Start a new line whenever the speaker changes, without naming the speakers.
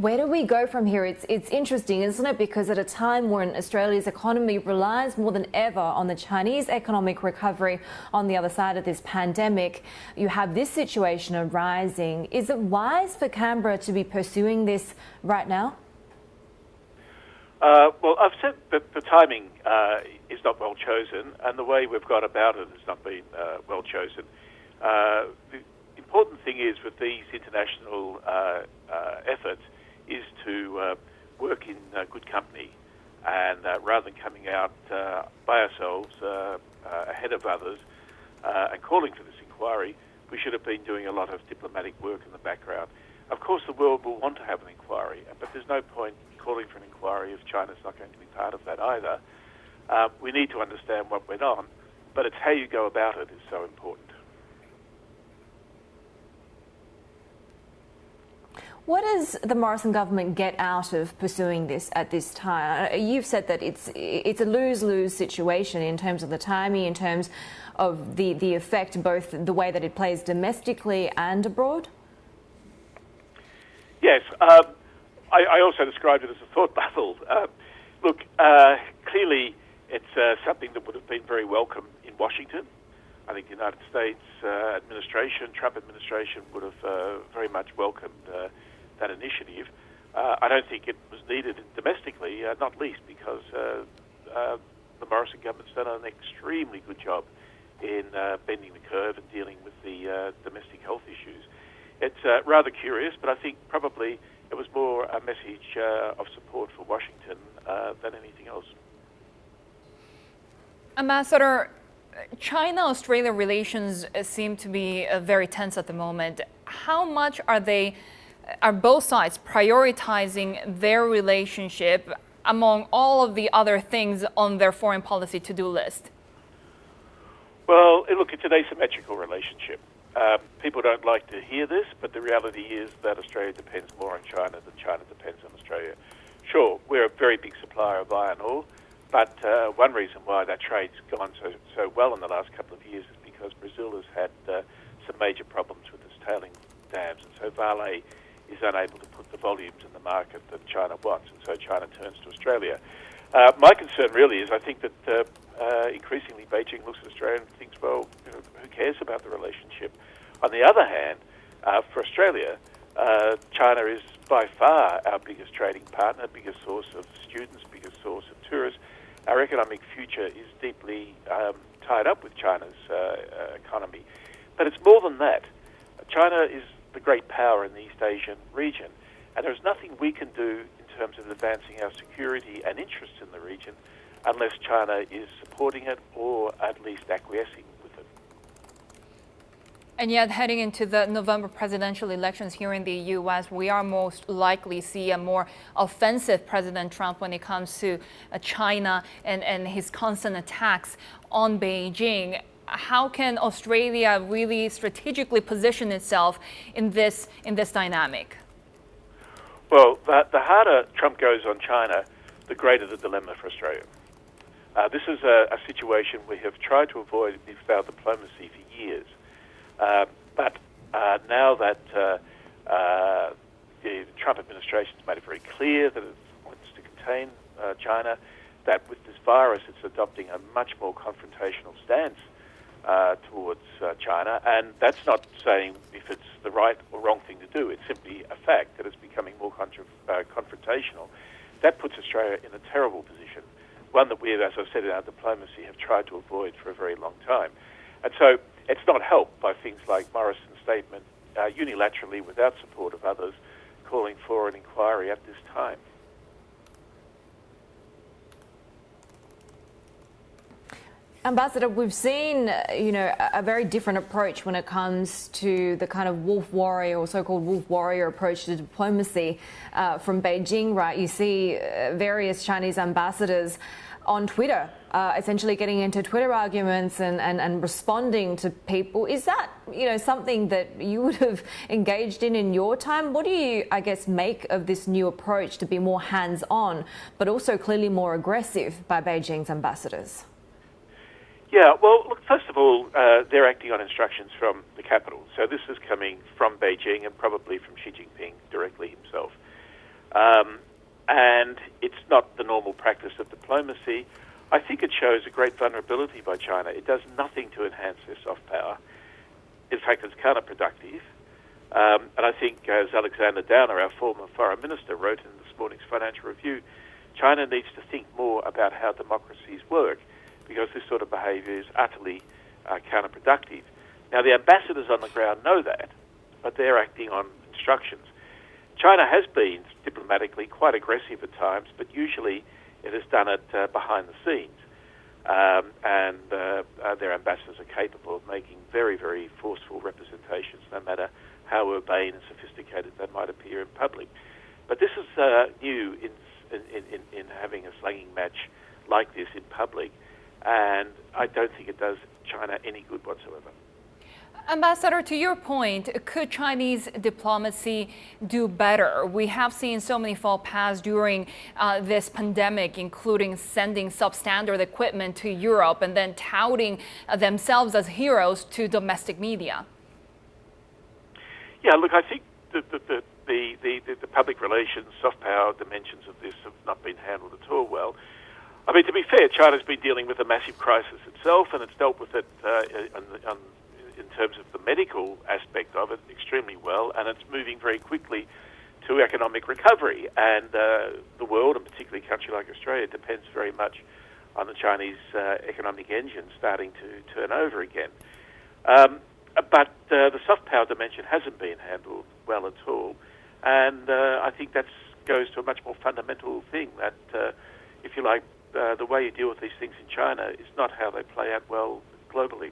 Where do we go from here? It's interesting, isn't it? Because at a time when Australia's economy relies more than ever on the Chinese economic recovery on the other side of this pandemic, you have this situation arising. Is it wise for Canberra to be pursuing this right now?
Well, I've said that the timing is not well chosen, and the way we've gone about it has not been well chosen. The important thing is with these international efforts is to work in good company, and rather than coming out by ourselves ahead of others and calling for this inquiry, we should have been doing a lot of diplomatic work in the background. Of course, the world will want to have an inquiry, but there's no point calling for an inquiry if China's not going to be part of that either. We need to understand what went on, but it's how you go about it is so important.
What does the Morison government get out of pursuing this at this time? You've said that it's a lose-lose situation in terms of the timing, in terms of the effect, both the way that it plays domestically and abroad?
Yes. I also described it as a thought bubble. Look, clearly it's something that would have been very welcome in Washington. I think the United States administration, Trump administration, would have very much welcomed that initiative. I don't think it was needed domestically, not least because the Morison government's done an extremely good job in bending the curve and dealing with the domestic health issues. It's rather curious, but I think probably it was more a message of support for Washington than anything else.
Ambassador, China-Australia relations seem to be very tense at the moment. How much are both sides prioritizing their relationship among all of the other things on their foreign policy to-do list?
Well, look, it's an asymmetrical relationship. People don't like to hear this, but the reality is that Australia depends more on China than China depends on Australia. Sure, we're a very big supplier of iron ore, but one reason why that trade's gone so well in the last couple of years is because Brazil has had some major problems with its tailing dams, and so Vale is unable to put the volumes in the market that China wants, and so China turns to Australia. My concern really is I think that increasingly Beijing looks at Australia and thinks, well, who cares about the relationship? On the other hand, for Australia, China is by far our biggest trading partner, biggest source of students, biggest source of tourists. Our economic future is deeply tied up with China's economy. But it's more than that. China is the great power in the East Asian region, and there's nothing we can do in terms of advancing our security and interests in the region unless China is supporting it or at least acquiescing with it.
And yet, heading into the November presidential elections here in the U.S., we are most likely see a more offensive President Trump when it comes to China and his constant attacks on Beijing. How can Australia really strategically position itself in this dynamic?
Well, the harder Trump goes on China, the greater the dilemma for Australia. This is a situation we have tried to avoid with our diplomacy for years. But now that the Trump administration has made it very clear that it wants to contain China, that with this virus it's adopting a much more confrontational stance towards China, and that's not saying if it's the right or wrong thing to do. It's simply a fact that it's becoming more confrontational. That puts Australia in a terrible position, one that we, as I've said in our diplomacy, have tried to avoid for a very long time. And so it's not helped by things like Morison's statement unilaterally, without support of others, calling for an inquiry at this time.
Ambassador, we've seen, a very different approach when it comes to the kind of wolf warrior or so-called wolf warrior approach to diplomacy from Beijing, right? You see various Chinese ambassadors on Twitter essentially getting into Twitter arguments and responding to people. Is that, something that you would have engaged in your time? What do you, I guess, make of this new approach to be more hands-on, but also clearly more aggressive by Beijing's ambassadors?
Yeah, well, look, first of all, they're acting on instructions from the capital. So this is coming from Beijing and probably from Xi Jinping directly himself. And it's not the normal practice of diplomacy. I think it shows a great vulnerability by China. It does nothing to enhance their soft power. In fact, it's counterproductive. And I think, as Alexander Downer, our former foreign minister, wrote in this morning's Financial Review, China needs to think more about how democracies work, because this sort of behaviour is utterly counterproductive. Now, the ambassadors on the ground know that, but they're acting on instructions. China has been diplomatically quite aggressive at times, but usually it has done it behind the scenes. And their ambassadors are capable of making very, very forceful representations, no matter how urbane and sophisticated they might appear in public. But this is new in having a slugging match like this in public, and I don't think it does China any good whatsoever.
Ambassador, to your point, could Chinese diplomacy do better? We have seen so many faux pas during this pandemic, including sending substandard equipment to Europe and then touting themselves as heroes to domestic media.
Yeah, look, I think the public relations, soft power dimensions of this have not been handled at all well. I mean, to be fair, China's been dealing with a massive crisis itself, and it's dealt with it in terms of the medical aspect of it extremely well, and it's moving very quickly to economic recovery. And the world, and particularly a country like Australia, depends very much on the Chinese economic engine starting to turn over again. But the soft power dimension hasn't been handled well at all, and I think that goes to a much more fundamental thing, that, if you like, the way you deal with these things in China is not how they play out well globally.